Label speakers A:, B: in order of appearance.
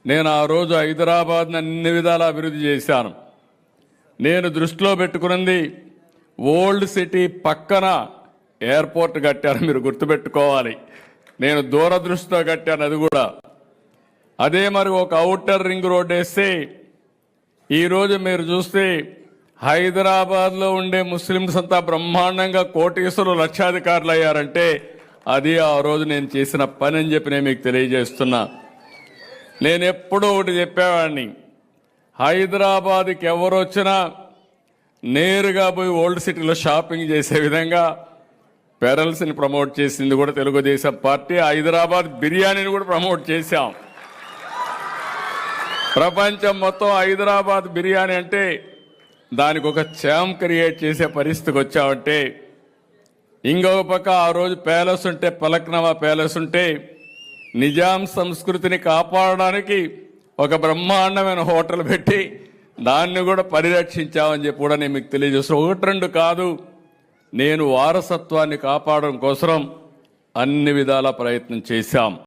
A: నేను ఆ రోజు హైదరాబాద్ని అన్ని విధాలా అభివృద్ధి చేశాను. నేను దృష్టిలో పెట్టుకున్నది ఓల్డ్ సిటీ పక్కన ఎయిర్పోర్ట్ కట్టాను. మీరు గుర్తుపెట్టుకోవాలి, నేను దూరదృష్టితో కట్టాను అది కూడా. అదే మరి ఒక ఔటర్ రింగ్ రోడ్ వేస్తే ఈరోజు మీరు చూస్తే హైదరాబాద్లో ఉండే ముస్లిమ్స్ అంతా బ్రహ్మాండంగా కోటీశ్వరులు లక్షాధికారులు అయ్యారంటే అది ఆ రోజు నేను చేసిన పని అని చెప్పి నేను మీకు తెలియజేస్తున్నా. నేను ఎప్పుడూ ఒకటి చెప్పేవాడిని, హైదరాబాద్కి ఎవరు వచ్చినా నేరుగా పోయి ఓల్డ్ సిటీలో షాపింగ్ చేసే విధంగా పెరల్స్ని ప్రమోట్ చేసింది కూడా తెలుగుదేశం పార్టీ. హైదరాబాద్ బిర్యానీని కూడా ప్రమోట్ చేశాం. ప్రపంచం మొత్తం హైదరాబాద్ బిర్యానీ అంటే దానికి ఒక ఛాంప్ క్రియేట్ చేసే పరిస్థితికి వచ్చామంటే, ఇంకొక పక్క ఆ రోజు ప్యాలెస్ ఉంటే, పలక్నవా ప్యాలెస్ ఉంటే నిజాం సంస్కృతిని కాపాడడానికి ఒక బ్రహ్మాండమైన హోటల్ పెట్టి దాన్ని కూడా పరిరక్షించామని చెప్పి కూడా నేను మీకు తెలియజేస్తాను. ఒకటి రెండు కాదు, నేను వారసత్వాన్ని కాపాడడం కోసం అన్ని విధాల ప్రయత్నం చేశాం.